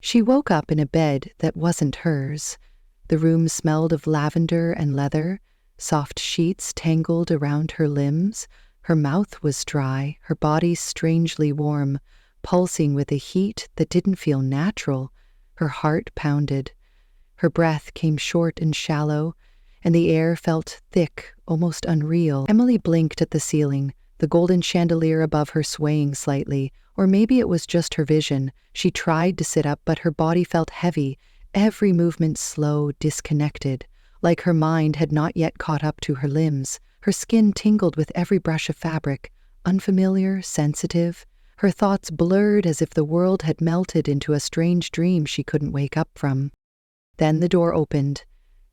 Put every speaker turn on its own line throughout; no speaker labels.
She woke up in a bed that wasn't hers. The room smelled of lavender and leather, soft sheets tangled around her limbs. Her mouth was dry, her body strangely warm, pulsing with a heat that didn't feel natural. Her heart pounded. Her breath came short and shallow, and the air felt thick, almost unreal. Emily blinked at the ceiling, the golden chandelier above her swaying slightly, or maybe it was just her vision. She tried to sit up, but her body felt heavy, every movement slow, disconnected, like her mind had not yet caught up to her limbs. Her skin tingled with every brush of fabric, unfamiliar, sensitive. Her thoughts blurred as if the world had melted into a strange dream she couldn't wake up from. Then the door opened,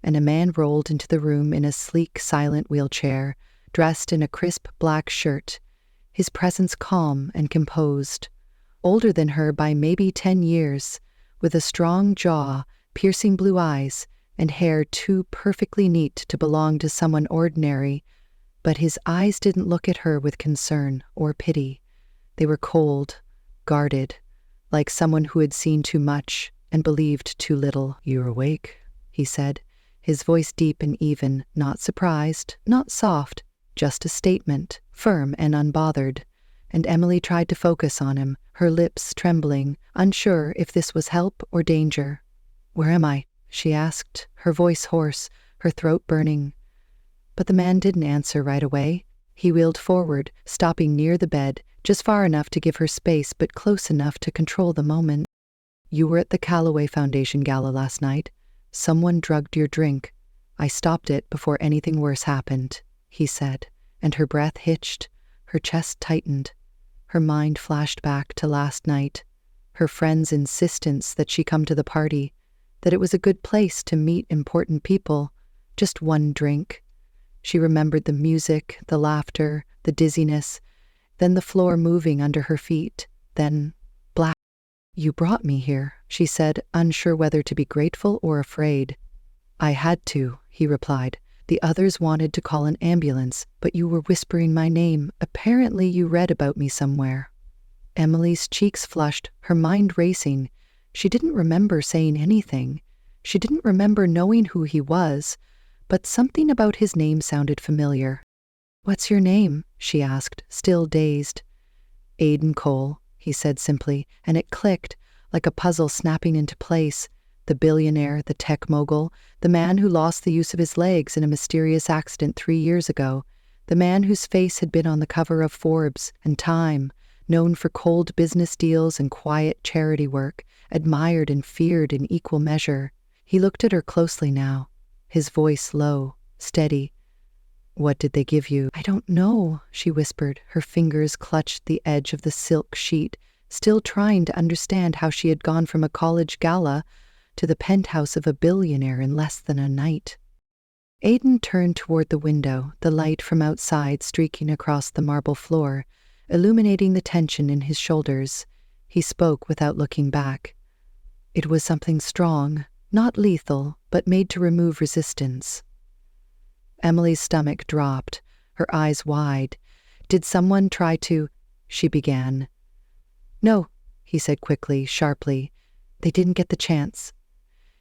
and a man rolled into the room in a sleek, silent wheelchair, dressed in a crisp black shirt, his presence calm and composed. Older than her by maybe 10 years, with a strong jaw, piercing blue eyes, and hair too perfectly neat to belong to someone ordinary. But his eyes didn't look at her with concern or pity. They were cold, guarded, like someone who had seen too much and believed too little. "You're awake," he said, his voice deep and even, not surprised, not soft, just a statement, firm and unbothered. And Emily tried to focus on him, her lips trembling, unsure if this was help or danger. "Where am I?" she asked, her voice hoarse, her throat burning. But the man didn't answer right away. He wheeled forward, stopping near the bed, just far enough to give her space but close enough to control the moment. "You were at the Calloway Foundation Gala last night. Someone drugged your drink. I stopped it before anything worse happened," he said, and her breath hitched, her chest tightened. Her mind flashed back to last night, her friend's insistence that she come to the party, that it was a good place to meet important people, just one drink. She remembered the music, the laughter, the dizziness, then the floor moving under her feet, then black. "You brought me here," she said, unsure whether to be grateful or afraid. "I had to," he replied. "The others wanted to call an ambulance, but you were whispering my name. Apparently you read about me somewhere." Emily's cheeks flushed, her mind racing. She didn't remember saying anything. She didn't remember knowing who he was, but something about his name sounded familiar. "What's your name?" she asked, still dazed. "Aidan Cole," he said simply, and it clicked, like a puzzle snapping into place. The billionaire, the tech mogul, the man who lost the use of his legs in a mysterious accident 3 years ago, the man whose face had been on the cover of Forbes and Time, known for cold business deals and quiet charity work, admired and feared in equal measure. He looked at her closely now, his voice low, steady. "What did they give you?" "I don't know," she whispered. Her fingers clutched the edge of the silk sheet, still trying to understand how she had gone from a college gala to the penthouse of a billionaire in less than a night. Aidan turned toward the window, the light from outside streaking across the marble floor, illuminating the tension in his shoulders. He spoke without looking back. "It was something strong, not lethal, but made to remove resistance." Emily's stomach dropped, her eyes wide. "Did someone try to—" she began. "No," he said quickly, sharply. "They didn't get the chance."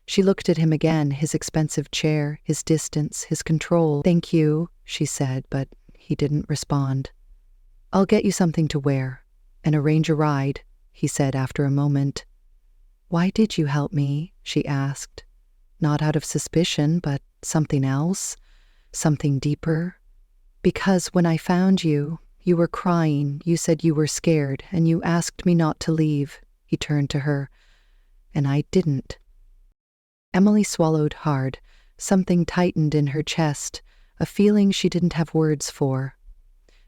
She looked at him again, his expensive chair, his distance, his control. "Thank you," she said, but he didn't respond. "I'll get you something to wear and arrange a ride," he said after a moment. "Why did you help me?" she asked. Not out of suspicion, but something else, something deeper. "Because when I found you, you were crying, you said you were scared, and you asked me not to leave." He turned to her. "And I didn't." Emily swallowed hard. Something tightened in her chest, a feeling she didn't have words for.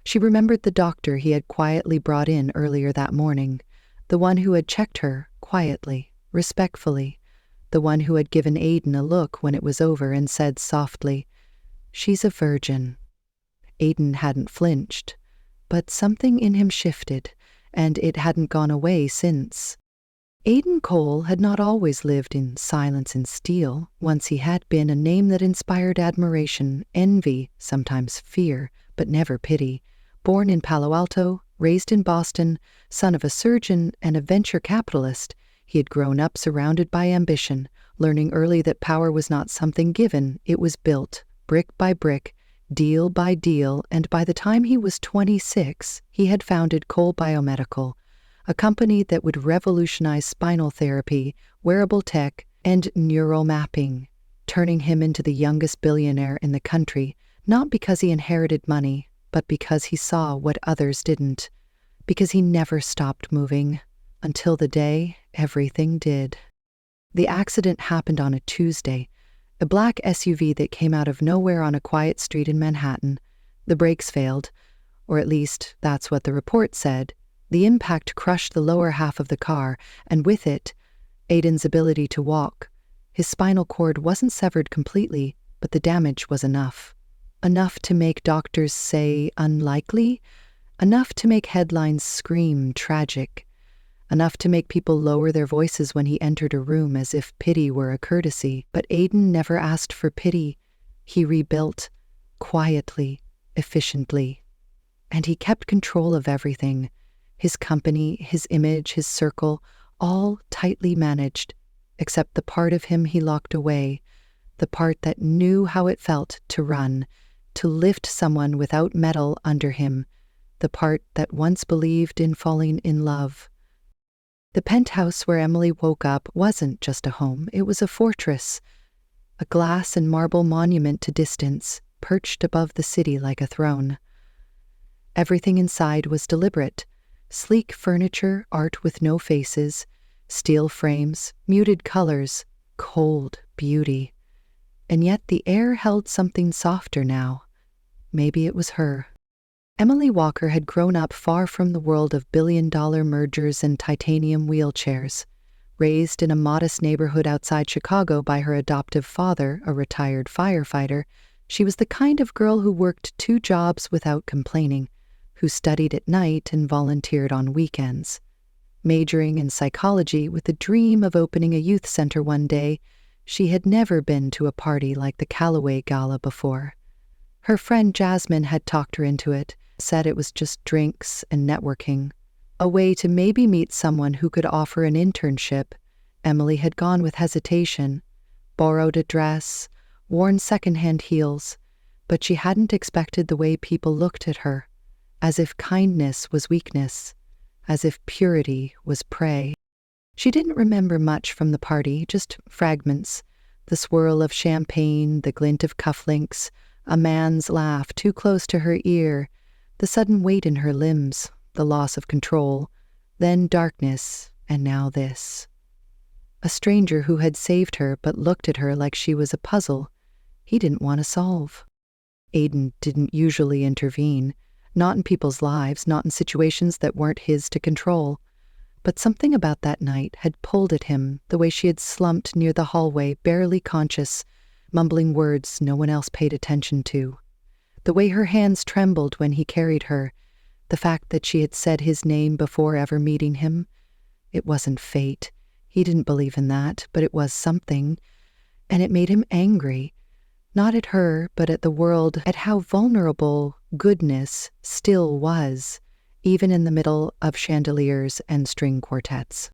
She remembered the doctor he had quietly brought in earlier that morning, the one who had checked her, quietly, respectfully, the one who had given Aidan a look when it was over and said softly, "She's a virgin." Aidan hadn't flinched, but something in him shifted, and it hadn't gone away since. Aidan Cole had not always lived in silence and steel. Once he had been a name that inspired admiration, envy, sometimes fear, but never pity. Born in Palo Alto, raised in Boston, son of a surgeon and a venture capitalist, He had grown up surrounded by ambition, learning early that power was not something given, it was built, brick by brick, deal by deal, and by the time he was 26, he had founded Cole Biomedical, a company that would revolutionize spinal therapy, wearable tech, and neural mapping, turning him into the youngest billionaire in the country, not because he inherited money, but because he saw what others didn't, because he never stopped moving, until the day everything did. The accident happened on a Tuesday, a black SUV that came out of nowhere on a quiet street in Manhattan. The brakes failed, or at least that's what the report said. The impact crushed the lower half of the car, and with it, Aiden's ability to walk. His spinal cord wasn't severed completely, but the damage was enough. Enough to make doctors say unlikely, enough to make headlines scream tragic, enough to make people lower their voices when he entered a room as if pity were a courtesy. But Aiden never asked for pity. He rebuilt, quietly, efficiently. And he kept control of everything. His company, his image, his circle, all tightly managed, except the part of him he locked away, the part that knew how it felt to run, to lift someone without metal under him, the part that once believed in falling in love. The penthouse where Emily woke up wasn't just a home, it was a fortress, a glass and marble monument to distance, perched above the city like a throne. Everything inside was deliberate. Sleek furniture, art with no faces, steel frames, muted colors, cold beauty. And yet the air held something softer now. Maybe it was her. Emily Walker had grown up far from the world of billion-dollar mergers and titanium wheelchairs. Raised in a modest neighborhood outside Chicago by her adoptive father, a retired firefighter, she was the kind of girl who worked 2 jobs without complaining, who studied at night and volunteered on weekends. Majoring in psychology with the dream of opening a youth center one day, she had never been to a party like the Callaway Gala before. Her friend Jasmine had talked her into it, said it was just drinks and networking, a way to maybe meet someone who could offer an internship. Emily had gone with hesitation, borrowed a dress, worn secondhand heels, but she hadn't expected the way people looked at her. As if kindness was weakness, as if purity was prey. She didn't remember much from the party, just fragments, the swirl of champagne, the glint of cufflinks, a man's laugh too close to her ear, the sudden weight in her limbs, the loss of control, then darkness, and now this. A stranger who had saved her but looked at her like she was a puzzle he didn't want to solve. Aiden didn't usually intervene. Not in people's lives, not in situations that weren't his to control. But something about that night had pulled at him, the way she had slumped near the hallway, barely conscious, mumbling words no one else paid attention to. The way her hands trembled when he carried her, the fact that she had said his name before ever meeting him. It wasn't fate. He didn't believe in that, but it was something. And it made him angry. Not at her, but at the world, at how vulnerable goodness still was, even in the middle of chandeliers and string quartets.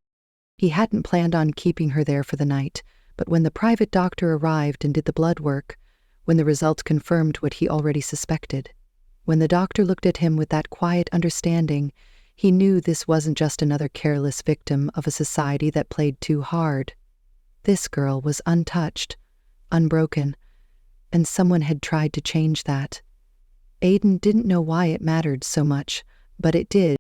He hadn't planned on keeping her there for the night, but when the private doctor arrived and did the blood work, when the results confirmed what he already suspected, when the doctor looked at him with that quiet understanding, he knew this wasn't just another careless victim of a society that played too hard. This girl was untouched, unbroken, and someone had tried to change that. Aiden didn't know why it mattered so much, but it did.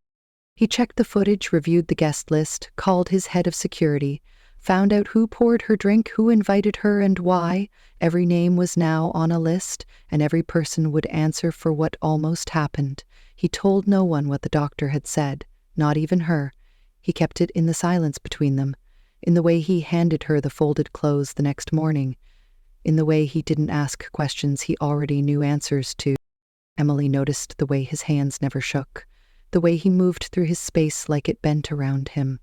He checked the footage, reviewed the guest list, called his head of security, found out who poured her drink, who invited her, and why. Every name was now on a list, and every person would answer for what almost happened. He told no one what the doctor had said, not even her. He kept it in the silence between them, in the way he handed her the folded clothes the next morning, in the way he didn't ask questions he already knew answers to. Emily noticed the way his hands never shook, the way he moved through his space like it bent around him,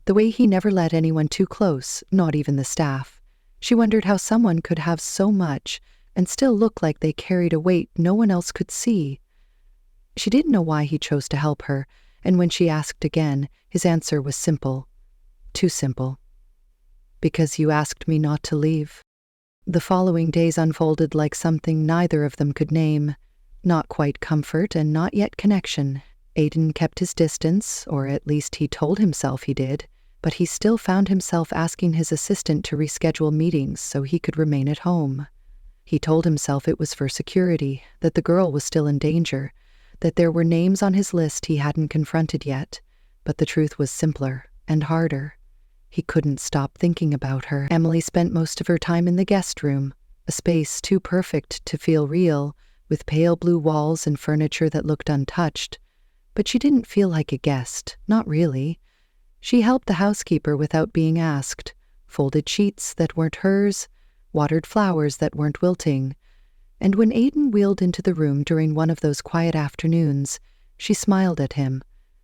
the way he never let anyone too close, not even the staff. She wondered how someone could have so much and still look like they carried a weight no one else could see. She didn't know why he chose to help her, and when she asked again, his answer was simple. Too simple. Because you asked me not to leave. The following days unfolded like something neither of them could name. Not quite comfort and not yet connection. Aiden kept his distance, or at least he told himself he did, but he still found himself asking his assistant to reschedule meetings so he could remain at home. He told himself it was for security, that the girl was still in danger, that there were names on his list he hadn't confronted yet, but the truth was simpler and harder. He couldn't stop thinking about her. Emily spent most of her time in the guest room, a space too perfect to feel real, with pale blue walls and furniture that looked untouched. But she didn't feel like a guest, not really. She helped the housekeeper without being asked, folded sheets that weren't hers, watered flowers that weren't wilting. And when Aiden wheeled into the room during one of those quiet afternoons, she smiled at him,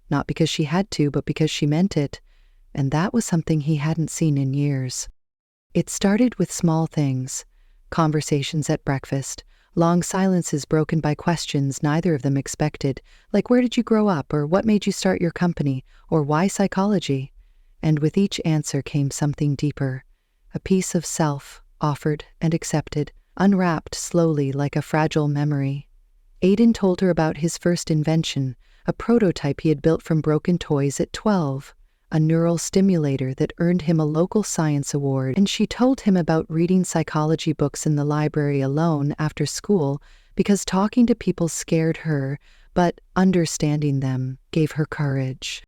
not because she had to, but because she meant it, and that was something he hadn't seen in years. It started with small things, conversations at breakfast, long silences broken by questions neither of them expected, like where did you grow up, or what made you start your company, or why psychology? And with each answer came something deeper, a piece of self, offered and accepted, unwrapped slowly like a fragile memory. Aiden told her about his first invention, a prototype he had built from broken toys at 12, a neural stimulator that earned him a local science award, and she told him about reading psychology books in the library alone after school because talking to people scared her, but understanding them gave her courage.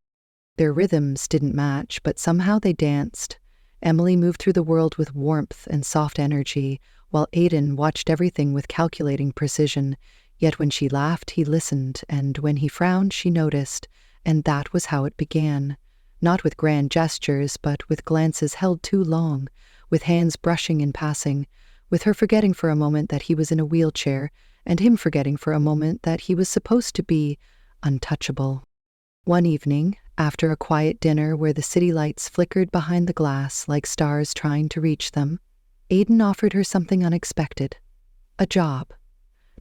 Their rhythms didn't match, but somehow they danced. Emily moved through the world with warmth and soft energy, while Aiden watched everything with calculating precision. Yet when she laughed, he listened, and when he frowned, she noticed, and that was how it began. Not with grand gestures, but with glances held too long, with hands brushing in passing, with her forgetting for a moment that he was in a wheelchair, and him forgetting for a moment that he was supposed to be untouchable. One evening, after a quiet dinner where the city lights flickered behind the glass like stars trying to reach them, Aiden offered her something unexpected. A job.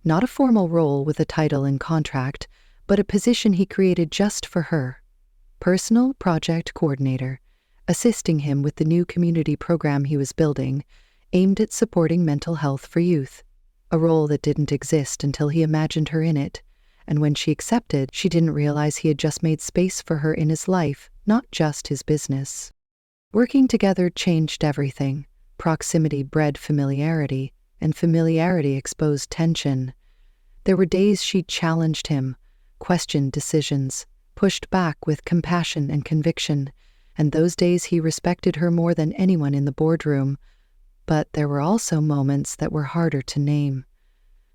Not a formal role with a title and contract, but a position he created just for her. Personal project coordinator, assisting him with the new community program he was building, aimed at supporting mental health for youth, a role that didn't exist until he imagined her in it, and when she accepted, she didn't realize he had just made space for her in his life, not just his business. Working together changed everything. Proximity bred familiarity, and familiarity exposed tension. There were days she challenged him, questioned decisions, pushed back with compassion and conviction, and those days he respected her more than anyone in the boardroom. But there were also moments that were harder to name.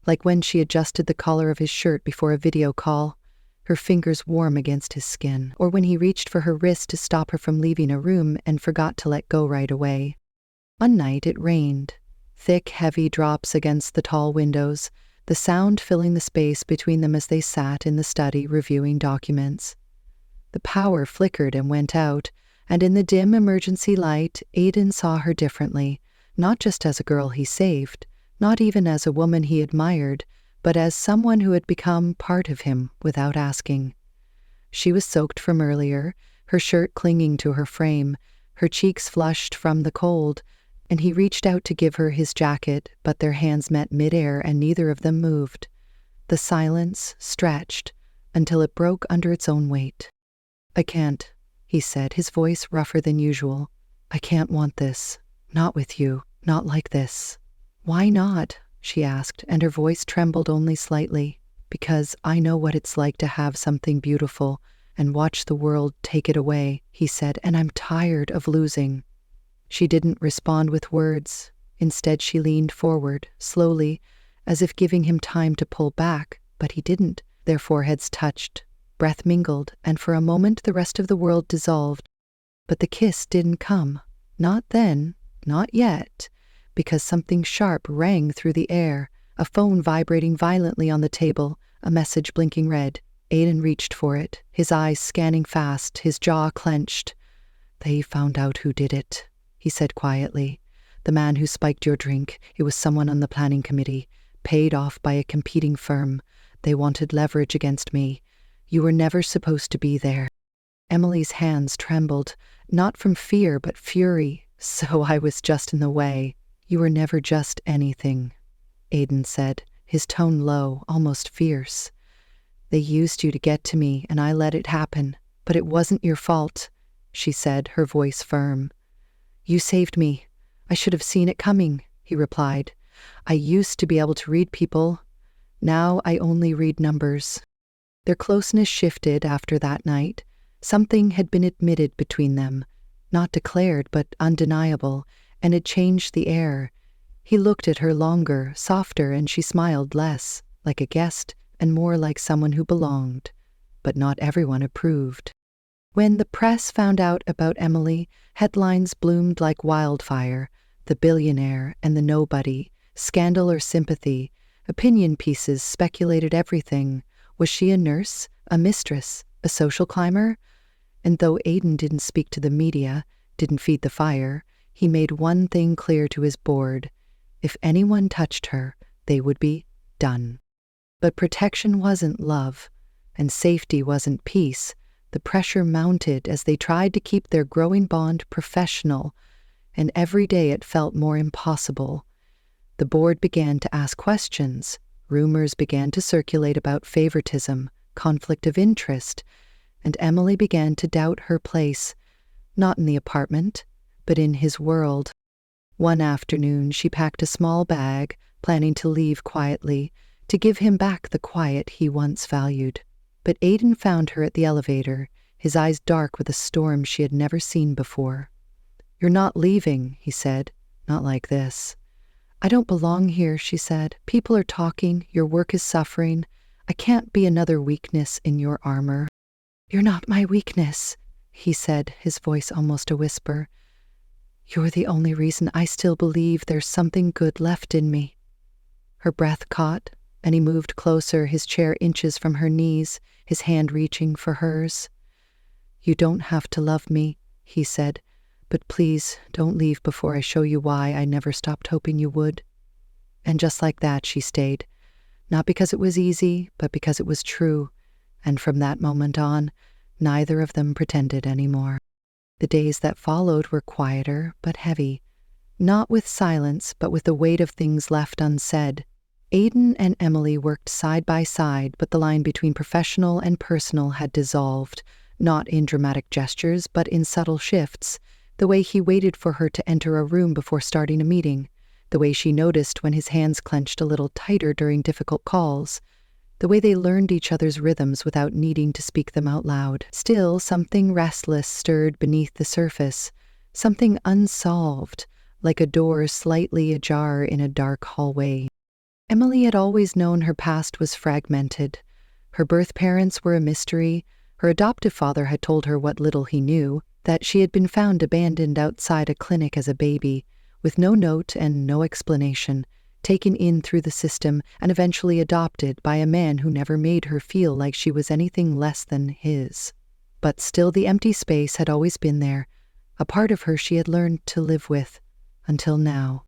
Like when she adjusted the collar of his shirt before a video call, her fingers warm against his skin, or when he reached for her wrist to stop her from leaving a room and forgot to let go right away. One night it rained, thick, heavy drops against the tall windows, the sound filling the space between them as they sat in the study reviewing documents. The power flickered and went out, and in the dim emergency light, Aiden saw her differently, not just as a girl he saved, not even as a woman he admired, but as someone who had become part of him without asking. She was soaked from earlier, her shirt clinging to her frame, her cheeks flushed from the cold, and he reached out to give her his jacket, but their hands met midair and neither of them moved. The silence stretched until it broke under its own weight. "I can't," he said, his voice rougher than usual. "I can't want this. Not with you. Not like this." "Why not?" she asked, and her voice trembled only slightly. "Because I know what it's like to have something beautiful and watch the world take it away," he said, "and I'm tired of losing." She didn't respond with words. Instead, she leaned forward, slowly, as if giving him time to pull back, but he didn't. Their foreheads touched, breath mingled, and for a moment the rest of the world dissolved. But the kiss didn't come. Not then, not yet, because something sharp rang through the air, a phone vibrating violently on the table, a message blinking red. Aiden reached for it, his eyes scanning fast, his jaw clenched. "They found out who did it," he said quietly. "The man who spiked your drink, it was someone on the planning committee, paid off by a competing firm. They wanted leverage against me. You were never supposed to be there." Emily's hands trembled, Not from fear, but fury. So I was just in the way. You were never just anything, Aiden said, his tone low, almost fierce. They used you to get to me, and I let it happen. But it wasn't your fault, she said, her voice firm. You saved me. I should have seen it coming, he replied. I used to be able to read people. Now I only read numbers. Their closeness shifted after that night. Something had been admitted between them, not declared but undeniable, and it changed the air. He looked at her longer, softer, and she smiled less, like a guest, and more like someone who belonged. But not everyone approved. When the press found out about Emily, headlines bloomed like wildfire: the billionaire and the nobody, scandal or sympathy. Opinion pieces speculated everything. Was she a nurse, a mistress, a social climber? And though Aiden didn't speak to the media, didn't feed the fire, he made one thing clear to his board: if anyone touched her, they would be done. But protection wasn't love, and safety wasn't peace. The pressure mounted as they tried to keep their growing bond professional, and every day it felt more impossible. The board began to ask questions. Rumors began to circulate about favoritism, conflict of interest, and Emily began to doubt her place, not in the apartment, but in his world. One afternoon, she packed a small bag, planning to leave quietly, to give him back the quiet he once valued. But Aiden found her at the elevator, his eyes dark with a storm she had never seen before. You're not leaving, he said. Not like this. I don't belong here, she said. People are talking, your work is suffering. I can't be another weakness in your armor. You're not my weakness, he said, his voice almost a whisper. You're the only reason I still believe there's something good left in me. Her breath caught, and he moved closer, his chair inches from her knees, his hand reaching for hers. You don't have to love me, he said, but please don't leave before I show you why I never stopped hoping you would. And just like that, she stayed, not because it was easy, but because it was true, and from that moment on, neither of them pretended anymore. The days that followed were quieter, but heavy, not with silence, but with the weight of things left unsaid. Aiden and Emily worked side by side, but the line between professional and personal had dissolved, not in dramatic gestures, but in subtle shifts. The way he waited for her to enter a room before starting a meeting, the way she noticed when his hands clenched a little tighter during difficult calls, the way they learned each other's rhythms without needing to speak them out loud. Still, something restless stirred beneath the surface, something unsolved, like a door slightly ajar in a dark hallway. Emily had always known her past was fragmented. Her birth parents were a mystery. Her adoptive father had told her what little he knew, that she had been found abandoned outside a clinic as a baby, with no note and no explanation, taken in through the system and eventually adopted by a man who never made her feel like she was anything less than his. But still the empty space had always been there, a part of her she had learned to live with, until now.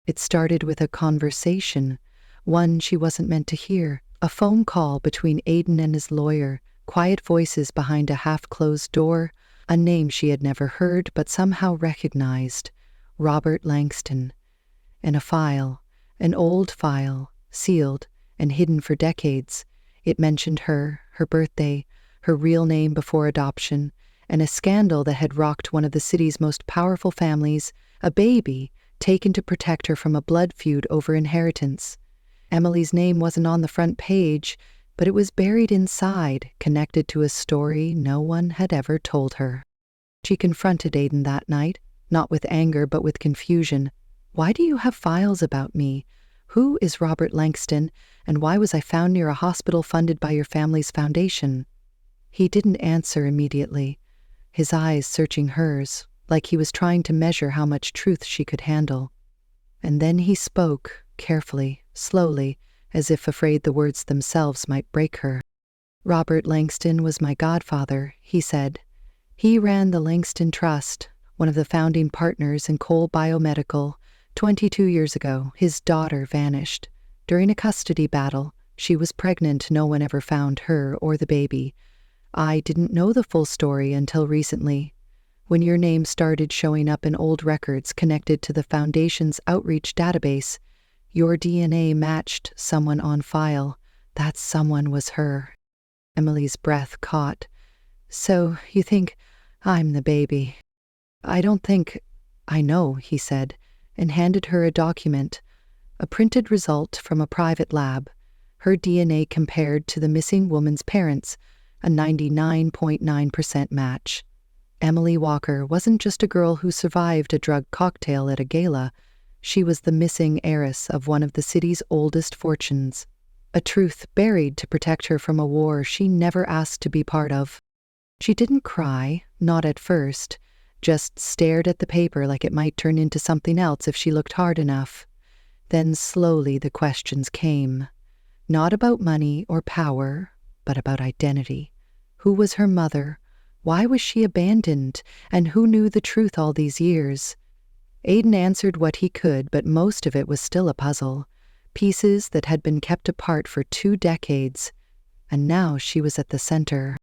It started with a conversation, one she wasn't meant to hear, a phone call between Aiden and his lawyer, quiet voices behind a half-closed door, a name she had never heard but somehow recognized, Robert Langston. In a file, an old file, sealed and hidden for decades, it mentioned her, her birthday, her real name before adoption, and a scandal that had rocked one of the city's most powerful families, a baby taken to protect her from a blood feud over inheritance. Emily's name wasn't on the front page, but it was buried inside, connected to a story no one had ever told her. She confronted Aiden that night, not with anger but with confusion. Why do you have files about me? Who is Robert Langston, and why was I found near a hospital funded by your family's foundation? He didn't answer immediately, his eyes searching hers, like he was trying to measure how much truth she could handle. And then he spoke, carefully, slowly, as if afraid the words themselves might break her. Robert Langston was my godfather, he said. He ran the Langston Trust, one of the founding partners in Cole Biomedical. 22 years ago, his daughter vanished. During a custody battle, she was pregnant. No one ever found her or the baby. I didn't know the full story until recently. When your name started showing up in old records connected to the Foundation's outreach database, your DNA matched someone on file. That someone was her. Emily's breath caught. So, you think I'm the baby? I don't think I know, he said, and handed her a document, a printed result from a private lab, her DNA compared to the missing woman's parents, a 99.9% match. Emily Walker wasn't just a girl who survived a drug cocktail at a gala. She was the missing heiress of one of the city's oldest fortunes, a truth buried to protect her from a war she never asked to be part of. She didn't cry, not at first, just stared at the paper like it might turn into something else if she looked hard enough. Then slowly the questions came. Not about money or power, but about identity. Who was her mother? Why was she abandoned? And who knew the truth all these years? Aidan answered what he could, but most of it was still a puzzle. Pieces that had been kept apart for 2 decades. And now she was at the center.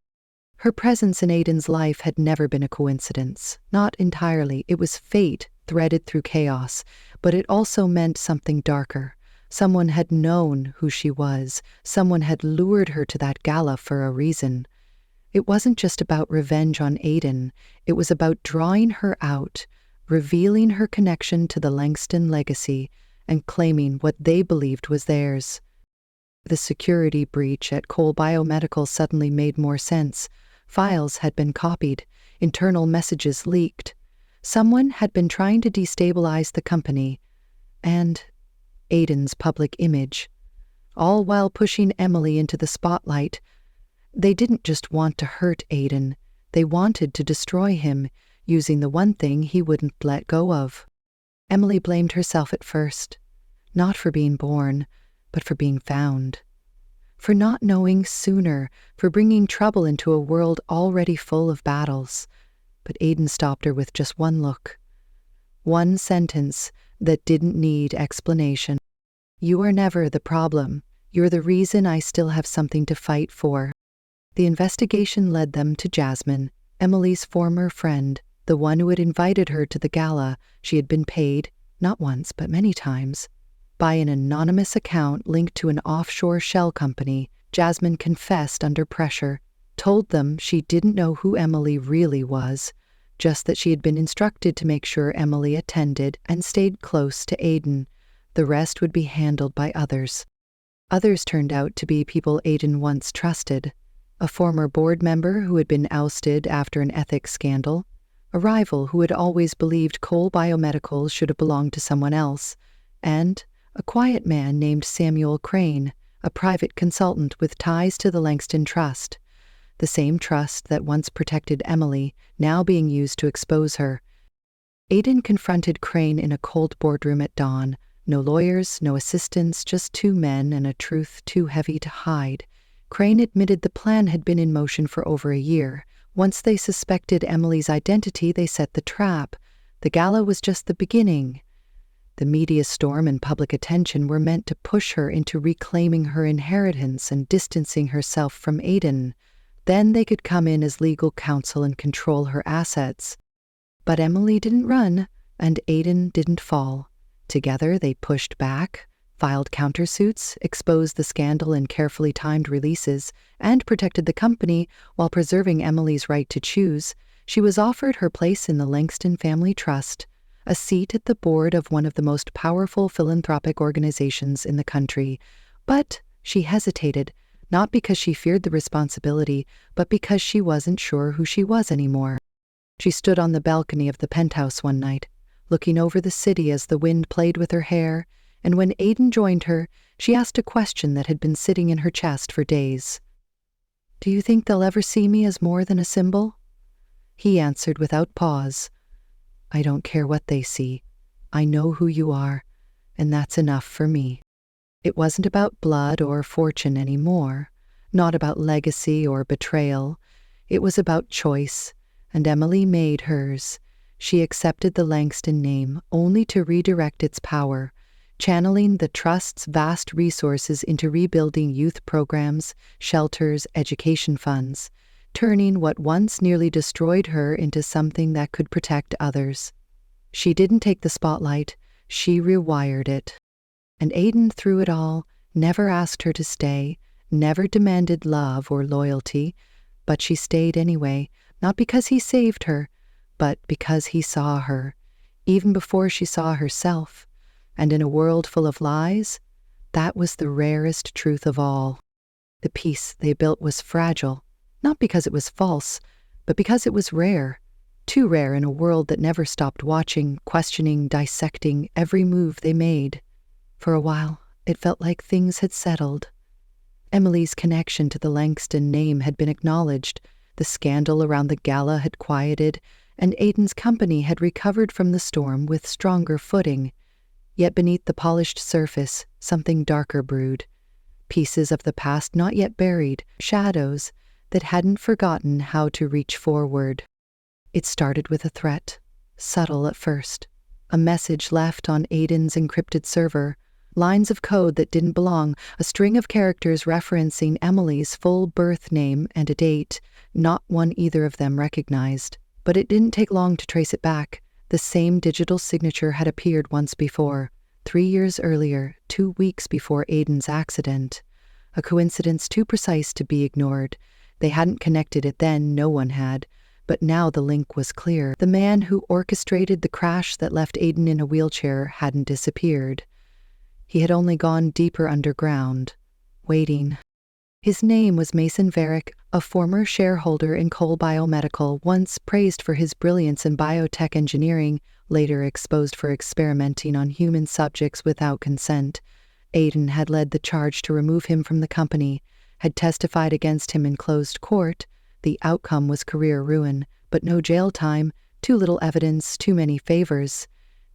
Her presence in Aidan's life had never been a coincidence. Not entirely. It was fate threaded through chaos, but it also meant something darker. Someone had known who she was. Someone had lured her to that gala for a reason. It wasn't just about revenge on Aidan. It was about drawing her out, revealing her connection to the Langston legacy, and claiming what they believed was theirs. The security breach at Cole Biomedical suddenly made more sense. Files had been copied, internal messages leaked. Someone had been trying to destabilize the company and Aidan's public image, all while pushing Emily into the spotlight. They didn't just want to hurt Aidan, they wanted to destroy him, using the one thing he wouldn't let go of. Emily blamed herself at first, not for being born, but for being found. For not knowing sooner, for bringing trouble into a world already full of battles. But Aidan stopped her with just one look. One sentence that didn't need explanation. You are never the problem. You're the reason I still have something to fight for. The investigation led them to Jasmine, Emily's former friend, the one who had invited her to the gala. She had been paid, not once but many times, by an anonymous account linked to an offshore shell company. Jasmine confessed under pressure, told them she didn't know who Emily really was, just that she had been instructed to make sure Emily attended and stayed close to Aidan. The rest would be handled by others. Others turned out to be people Aidan once trusted. A former board member who had been ousted after an ethics scandal, a rival who had always believed Cole Biomedical should have belonged to someone else, and a quiet man named Samuel Crane, a private consultant with ties to the Langston Trust, the same trust that once protected Emily, now being used to expose her. Aidan confronted Crane in a cold boardroom at dawn. No lawyers, no assistants, just 2 men and a truth too heavy to hide. Crane admitted the plan had been in motion for over a year. Once they suspected Emily's identity, they set the trap. The gala was just the beginning. The media storm and public attention were meant to push her into reclaiming her inheritance and distancing herself from Aidan. Then they could come in as legal counsel and control her assets. But Emily didn't run, and Aidan didn't fall. Together they pushed back, filed countersuits, exposed the scandal in carefully timed releases, and protected the company while preserving Emily's right to choose. She was offered her place in the Langston Family Trust, a seat at the board of one of the most powerful philanthropic organizations in the country. But she hesitated, not because she feared the responsibility, but because she wasn't sure who she was anymore. She stood on the balcony of the penthouse one night, looking over the city as the wind played with her hair, and when Aidan joined her, she asked a question that had been sitting in her chest for days. "Do you think they'll ever see me as more than a symbol?" He answered without pause, "I don't care what they see. I know who you are, and that's enough for me." It wasn't about blood or fortune anymore, not about legacy or betrayal. It was about choice, and Emily made hers. She accepted the Langston name only to redirect its power, channeling the Trust's vast resources into rebuilding youth programs, shelters, education funds, turning what once nearly destroyed her into something that could protect others. She didn't take the spotlight, she rewired it. And Aiden, through it all, never asked her to stay, never demanded love or loyalty, but she stayed anyway, not because he saved her, but because he saw her, even before she saw herself. And in a world full of lies, that was the rarest truth of all. The peace they built was fragile, not because it was false, but because it was rare. Too rare in a world that never stopped watching, questioning, dissecting every move they made. For a while, it felt like things had settled. Emily's connection to the Langston name had been acknowledged, the scandal around the gala had quieted, and Aiden's company had recovered from the storm with stronger footing. Yet beneath the polished surface, something darker brewed. Pieces of the past not yet buried, shadows that hadn't forgotten how to reach forward. It started with a threat, subtle at first. A message left on Aiden's encrypted server, lines of code that didn't belong, a string of characters referencing Emily's full birth name and a date, not one either of them recognized. But it didn't take long to trace it back. The same digital signature had appeared once before, 3 years earlier, 2 weeks before Aiden's accident. A coincidence too precise to be ignored. They hadn't connected it then, no one had. But now the link was clear. The man who orchestrated the crash that left Aiden in a wheelchair hadn't disappeared. He had only gone deeper underground, waiting. His name was Mason Varick, a former shareholder in Cole Biomedical, once praised for his brilliance in biotech engineering, later exposed for experimenting on human subjects without consent. Aiden had led the charge to remove him from the company, had testified against him in closed court. The outcome was career ruin, but no jail time, too little evidence, too many favors.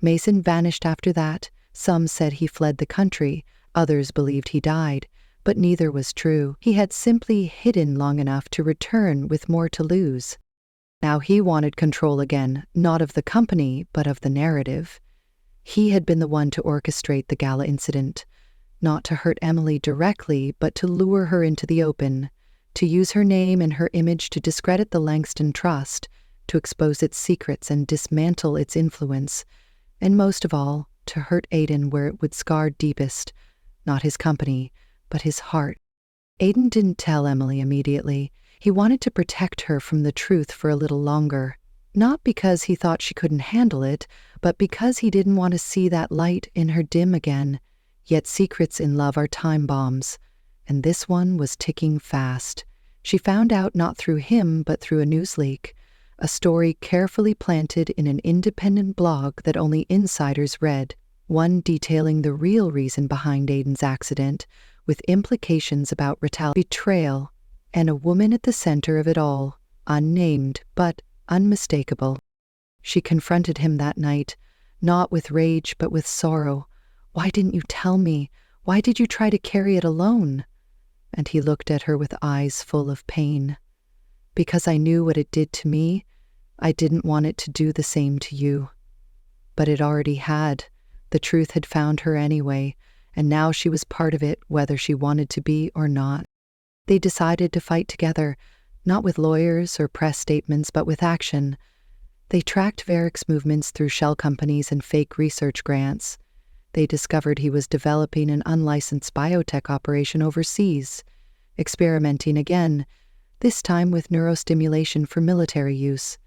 Mason vanished after that. Some said he fled the country, others believed he died, but neither was true. He had simply hidden long enough to return with more to lose. Now he wanted control again, not of the company, but of the narrative. He had been the one to orchestrate the gala incident, not to hurt Emily directly, but to lure her into the open, to use her name and her image to discredit the Langston Trust, to expose its secrets and dismantle its influence, and most of all, to hurt Aiden where it would scar deepest, not his company, but his heart. Aiden didn't tell Emily immediately. He wanted to protect her from the truth for a little longer, not because he thought she couldn't handle it, but because he didn't want to see that light in her dim again. Yet secrets in love are time bombs, and this one was ticking fast. She found out not through him, but through a news leak, a story carefully planted in an independent blog that only insiders read, one detailing the real reason behind Aiden's accident, with implications about betrayal, and a woman at the center of it all, unnamed but unmistakable. She confronted him that night, not with rage but with sorrow. "Why didn't you tell me? Why did you try to carry it alone?" And he looked at her with eyes full of pain. "Because I knew what it did to me. I didn't want it to do the same to you." But it already had. The truth had found her anyway, and now she was part of it, whether she wanted to be or not. They decided to fight together, not with lawyers or press statements, but with action. They tracked Varick's movements through shell companies and fake research grants. They discovered he was developing an unlicensed biotech operation overseas, experimenting again, this time with neurostimulation for military use,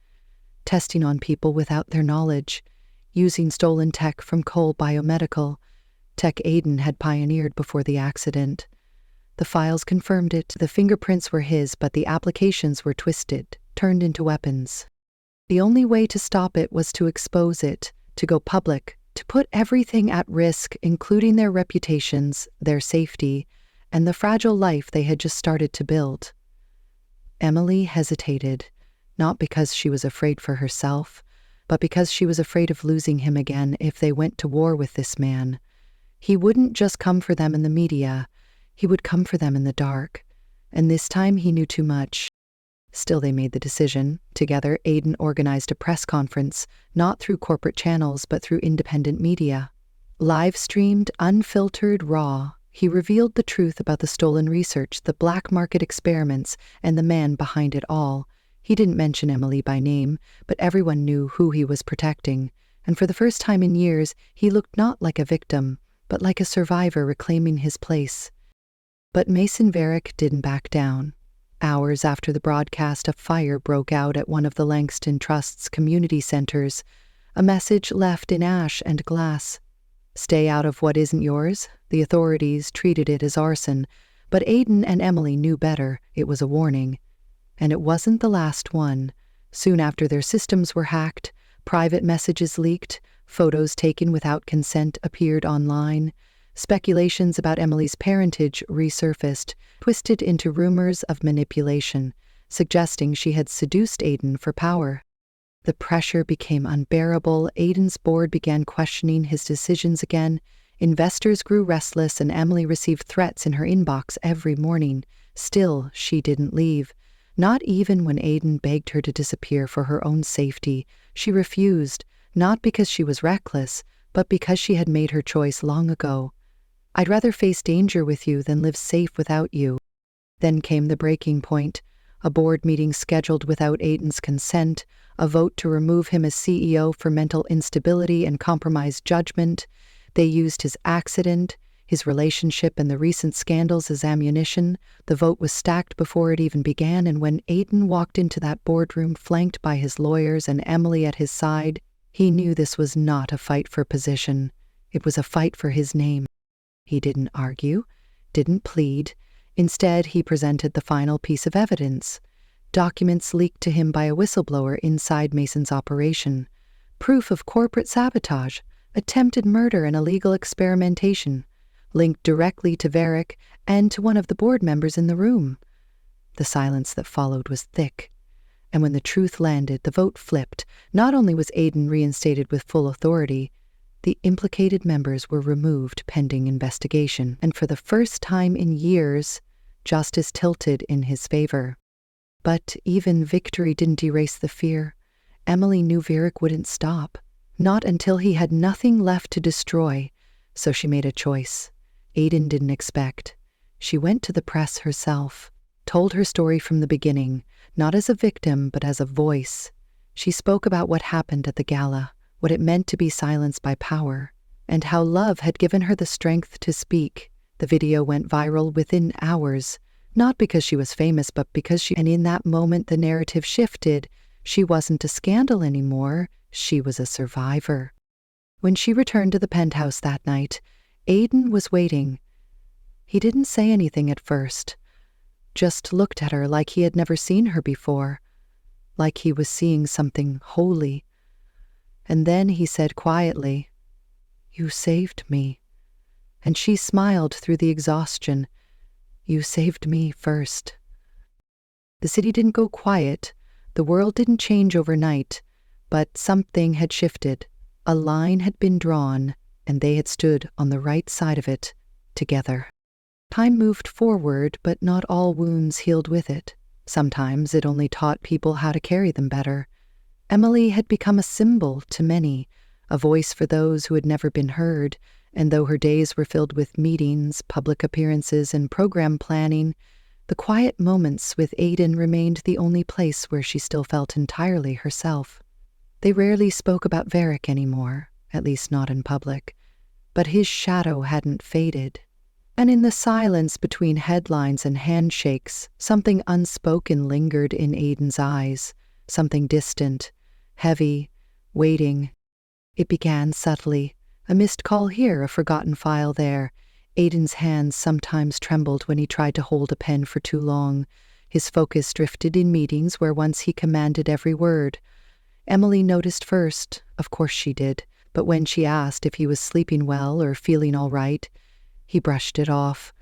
testing on people without their knowledge, using stolen tech from Cole Biomedical, tech Aiden had pioneered before the accident. The files confirmed it. The fingerprints were his, but the applications were twisted, turned into weapons. The only way to stop it was to expose it, to go public, to put everything at risk, including their reputations, their safety, and the fragile life they had just started to build. Emily hesitated, not because she was afraid for herself, but because she was afraid of losing him again if they went to war with this man. He wouldn't just come for them in the media, he would come for them in the dark, and this time he knew too much. Still, they made the decision. Together, Aiden organized a press conference, not through corporate channels, but through independent media. Live-streamed, unfiltered, raw, He revealed the truth about the stolen research, the black market experiments, and the man behind it all. He didn't mention Emily by name, but everyone knew who he was protecting. And for the first time in years, he looked not like a victim, but like a survivor reclaiming his place. But Mason Varick didn't back down. Hours after the broadcast, a fire broke out at one of the Langston Trust's community centers. A message left in ash and glass. "Stay out of what isn't yours." The authorities treated it as arson, but Aidan and Emily knew better. It was a warning. And it wasn't the last one. Soon after, their systems were hacked, private messages leaked, photos taken without consent appeared online. Speculations about Emily's parentage resurfaced, twisted into rumors of manipulation, suggesting she had seduced Aidan for power. The pressure became unbearable. Aidan's board began questioning his decisions again. Investors grew restless, and Emily received threats in her inbox every morning. Still, she didn't leave. Not even when Aidan begged her to disappear for her own safety. She refused, not because she was reckless, but because she had made her choice long ago. "I'd rather face danger with you than live safe without you." Then came the breaking point. A board meeting scheduled without Aidan's consent, a vote to remove him as CEO for mental instability and compromised judgment. They used his accident, his relationship, and the recent scandals as ammunition. The vote was stacked before it even began, and when Aidan walked into that boardroom flanked by his lawyers and Emily at his side, he knew this was not a fight for position. It was a fight for his name. He didn't argue, didn't plead. Instead, he presented the final piece of evidence. Documents leaked to him by a whistleblower inside Mason's operation. Proof of corporate sabotage, attempted murder, and illegal experimentation, linked directly to Varick and to one of the board members in the room. The silence that followed was thick. And when the truth landed, the vote flipped. Not only was Aidan reinstated with full authority, the implicated members were removed pending investigation, and for the first time in years, justice tilted in his favor. But even victory didn't erase the fear. Emily knew Varick wouldn't stop, not until he had nothing left to destroy, so she made a choice. Aidan didn't expect. She went to the press herself, told her story from the beginning, not as a victim, but as a voice. She spoke about what happened at the gala, what it meant to be silenced by power, and how love had given her the strength to speak. The video went viral within hours, not because she was famous, but because and in that moment the narrative shifted. She wasn't a scandal anymore, she was a survivor. When she returned to the penthouse that night, Aidan was waiting. He didn't say anything at first, just looked at her like he had never seen her before, like he was seeing something holy. And then he said quietly, "You saved me." And she smiled through the exhaustion. "You saved me first." The city didn't go quiet. The world didn't change overnight, but something had shifted. A line had been drawn, and they had stood on the right side of it, together. Time moved forward, but not all wounds healed with it. Sometimes it only taught people how to carry them better. Emily had become a symbol to many, a voice for those who had never been heard, and though her days were filled with meetings, public appearances, and program planning, the quiet moments with Aidan remained the only place where she still felt entirely herself. They rarely spoke about Varick anymore, at least not in public, but his shadow hadn't faded. And in the silence between headlines and handshakes, something unspoken lingered in Aidan's eyes, something distant, heavy, waiting. It began subtly, a missed call here, a forgotten file there. Aidan's hands sometimes trembled when he tried to hold a pen for too long. His focus drifted in meetings where once he commanded every word. Emily noticed first, of course she did, but when she asked if he was sleeping well or feeling all right, he brushed it off,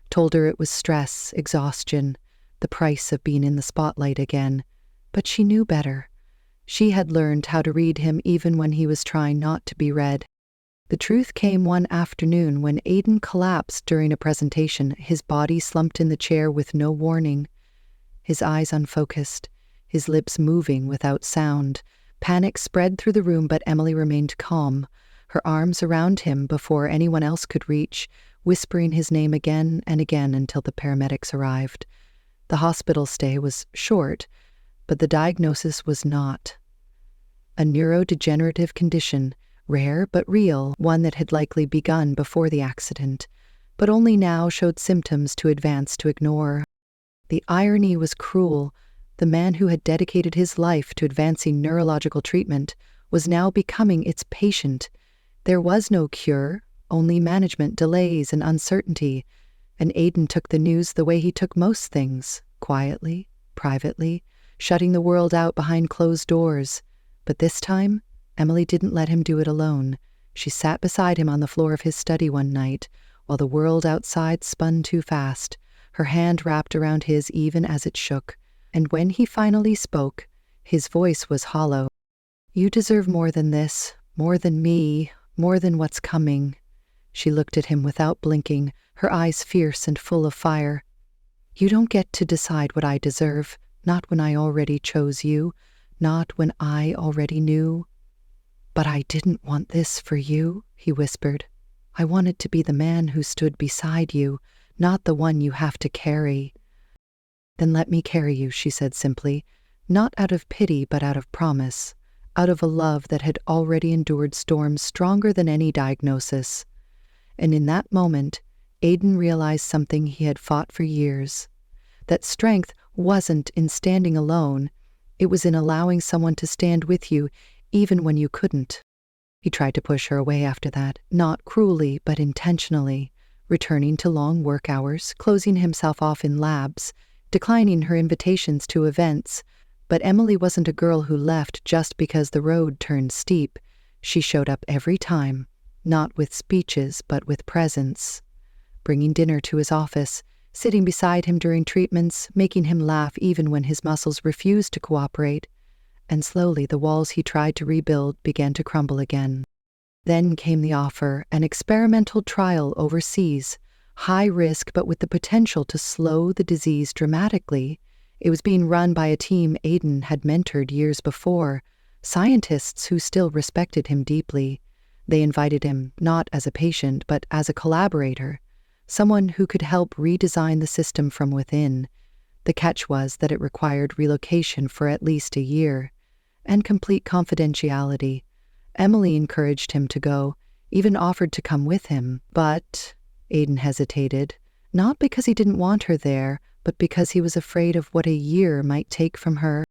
told her it was stress, exhaustion, the price of being in the spotlight again. But she knew better. She had learned how to read him even when he was trying not to be read. The truth came one afternoon when Aidan collapsed during a presentation, his body slumped in the chair with no warning, his eyes unfocused, his lips moving without sound. Panic spread through the room, but Emily remained calm. her arms around him before anyone else could reach, whispering his name again and again until the paramedics arrived. The hospital stay was short, but the diagnosis was not. A neurodegenerative condition, rare but real, one that had likely begun before the accident, but only now showed symptoms too advanced to ignore. The irony was cruel. The man who had dedicated his life to advancing neurological treatment was now becoming its patient. There was no cure, only management delays and uncertainty, and Aidan took the news the way he took most things, quietly, privately, shutting the world out behind closed doors. But this time, Emily didn't let him do it alone. She sat beside him on the floor of his study one night, while the world outside spun too fast, her hand wrapped around his even as it shook. And when he finally spoke, his voice was hollow. "You deserve more than this, more than me, more than what's coming." She looked at him without blinking, her eyes fierce and full of fire. "You don't get to decide what I deserve, not when I already chose you, not when I already knew." "But I didn't want this for you," he whispered. "I wanted to be the man who stood beside you, not the one you have to carry." "Then let me carry you," she said simply, not out of pity but out of promise, out of a love that had already endured storms stronger than any diagnosis. And in that moment, Aidan realized something he had fought for years. That strength wasn't in standing alone, it was in allowing someone to stand with you even when you couldn't. He tried to push her away after that, not cruelly but intentionally, returning to long work hours, closing himself off in labs, declining her invitations to events. But Emily wasn't a girl who left just because the road turned steep. She showed up every time, not with speeches but with presence. Bringing dinner to his office, sitting beside him during treatments, making him laugh even when his muscles refused to cooperate. And slowly the walls he tried to rebuild began to crumble again. Then came the offer, an experimental trial overseas, high risk but with the potential to slow the disease dramatically. It was being run by a team Aidan had mentored years before, scientists who still respected him deeply. They invited him not as a patient but as a collaborator, someone who could help redesign the system from within. The catch was that it required relocation for at least a year, and complete confidentiality. Emily encouraged him to go, even offered to come with him, but Aidan hesitated, not because he didn't want her there, but because he was afraid of what a year might take from her.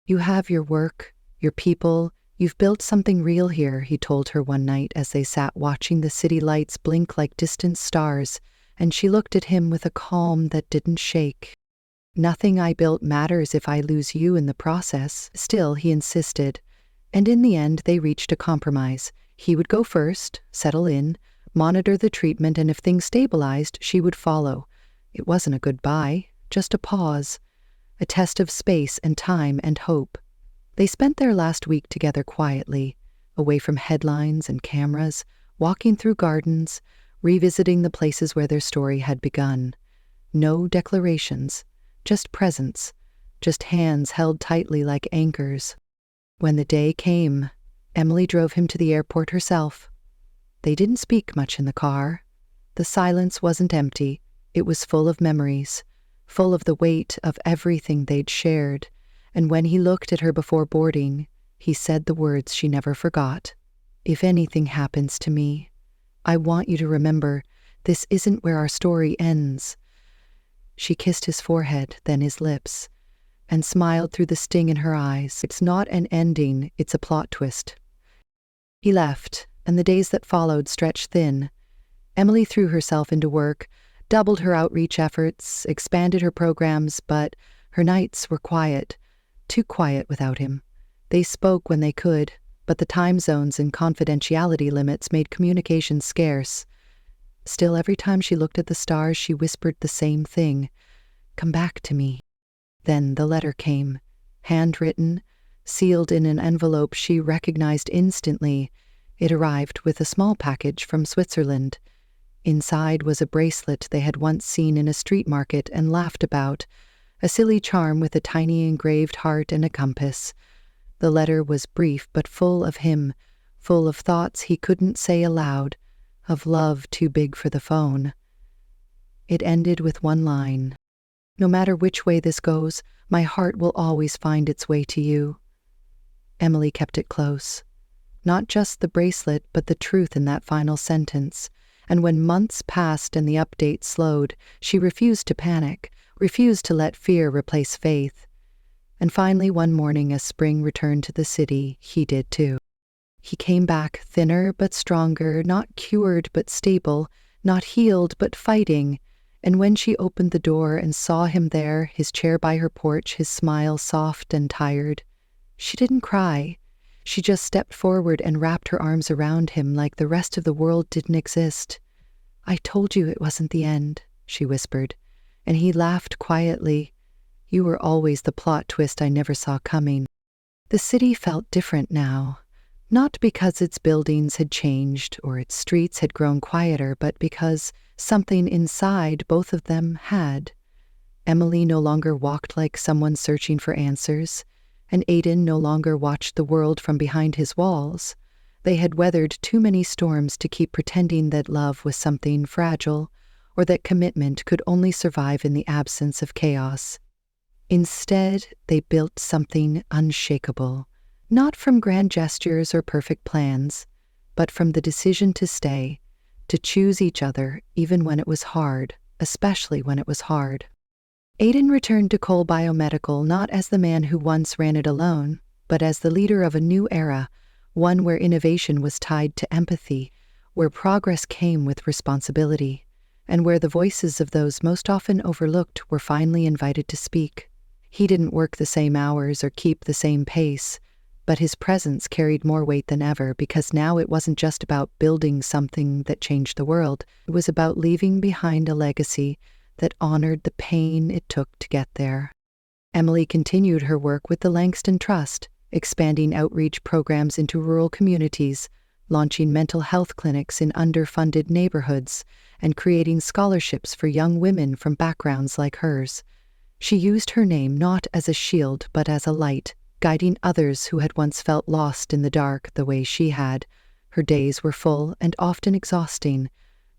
"You have your work, your people, you've built something real here," he told her one night as they sat watching the city lights blink like distant stars, and she looked at him with a calm that didn't shake. "Nothing I built matters if I lose you in the process." Still, he insisted, and in the end they reached a compromise. He would go first, settle in, monitor the treatment, and if things stabilized, she would follow. It wasn't a goodbye, just a pause, a test of space and time and hope. They spent their last week together quietly, away from headlines and cameras, walking through gardens, revisiting the places where their story had begun. No declarations, just presence, just hands held tightly like anchors. When the day came, Emily drove him to the airport herself. They didn't speak much in the car. The silence wasn't empty, it was full of memories, full of the weight of everything they'd shared. And when he looked at her before boarding, he said the words she never forgot. "If anything happens to me, I want you to remember, this isn't where our story ends." She kissed his forehead, then his lips, and smiled through the sting in her eyes. "It's not an ending, it's a plot twist." He left, and the days that followed stretched thin. Emily threw herself into work, doubled her outreach efforts, expanded her programs, but her nights were quiet, too quiet without him. They spoke when they could, but the time zones and confidentiality limits made communication scarce. Still, every time she looked at the stars, she whispered the same thing: "Come back to me." Then the letter came, handwritten, sealed in an envelope she recognized instantly. It arrived with a small package from Switzerland. Inside was a bracelet they had once seen in a street market and laughed about, a silly charm with a tiny engraved heart and a compass. The letter was brief but full of him, full of thoughts he couldn't say aloud, of love too big for the phone. It ended with one line. "No matter which way this goes, my heart will always find its way to you." Emily kept it close. Not just the bracelet, but the truth in that final sentence. And when months passed and the update slowed, she refused to panic, refused to let fear replace faith. And finally, one morning as spring returned to the city, he did too. He came back thinner but stronger, not cured but stable, not healed but fighting. And when she opened the door and saw him there, his chair by her porch, his smile soft and tired, she didn't cry. She just stepped forward and wrapped her arms around him like the rest of the world didn't exist. "I told you it wasn't the end," she whispered, and he laughed quietly. "You were always the plot twist I never saw coming." The city felt different now, not because its buildings had changed or its streets had grown quieter, but because something inside both of them had. Emily no longer walked like someone searching for answers, and Aiden no longer watched the world from behind his walls. They had weathered too many storms to keep pretending that love was something fragile, or that commitment could only survive in the absence of chaos. Instead, they built something unshakable, not from grand gestures or perfect plans, but from the decision to stay, to choose each other even when it was hard, especially when it was hard. Aiden returned to Cole Biomedical not as the man who once ran it alone, but as the leader of a new era, one where innovation was tied to empathy, where progress came with responsibility, and where the voices of those most often overlooked were finally invited to speak. He didn't work the same hours or keep the same pace, but his presence carried more weight than ever because now it wasn't just about building something that changed the world. It was about leaving behind a legacy that honored the pain it took to get there. Emily continued her work with the Langston Trust, expanding outreach programs into rural communities, launching mental health clinics in underfunded neighborhoods, and creating scholarships for young women from backgrounds like hers. She used her name not as a shield but as a light, guiding others who had once felt lost in the dark the way she had. Her days were full and often exhausting,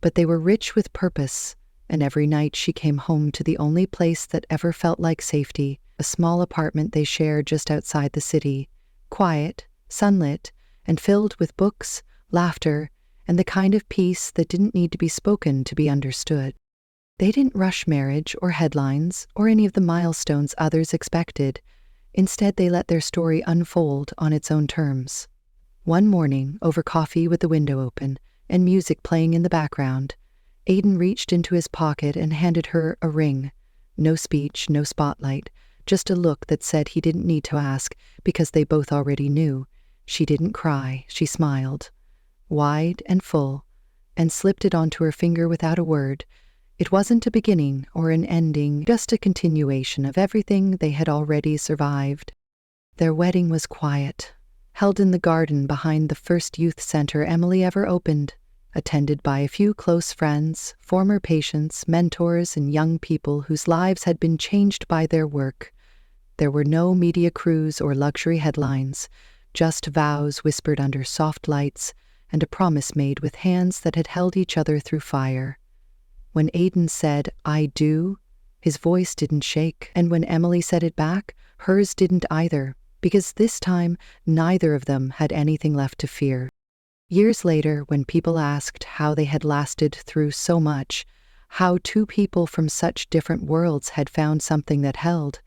but they were rich with purpose, and every night she came home to the only place that ever felt like safety, a small apartment they shared just outside the city, quiet, sunlit, and filled with books, laughter, and the kind of peace that didn't need to be spoken to be understood. They didn't rush marriage or headlines or any of the milestones others expected. Instead, they let their story unfold on its own terms. One morning, over coffee with the window open and music playing in the background, Aiden reached into his pocket and handed her a ring. No speech, no spotlight, just a look that said he didn't need to ask because they both already knew. She didn't cry, she smiled, wide and full, and slipped it onto her finger without a word. It wasn't a beginning or an ending, just a continuation of everything they had already survived. Their wedding was quiet, held in the garden behind the first youth center Emily ever opened, attended by a few close friends, former patients, mentors, and young people whose lives had been changed by their work. There were no media crews or luxury headlines, just vows whispered under soft lights and a promise made with hands that had held each other through fire. When Aiden said, "I do," his voice didn't shake, and when Emily said it back, hers didn't either, because this time neither of them had anything left to fear. Years later, when people asked how they had lasted through so much, how two people from such different worlds had found something that held,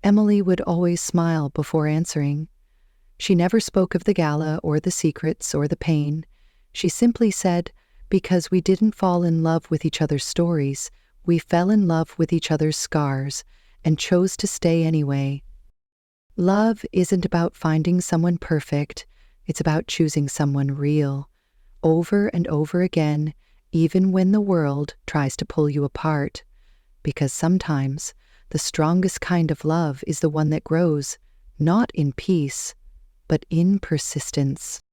Emily would always smile before answering. She never spoke of the gala or the secrets or the pain. She simply said, "Because we didn't fall in love with each other's stories, we fell in love with each other's scars and chose to stay anyway." Love isn't about finding someone perfect. It's about choosing someone real, over and over again, even when the world tries to pull you apart. Because sometimes the strongest kind of love is the one that grows, not in peace, but in persistence.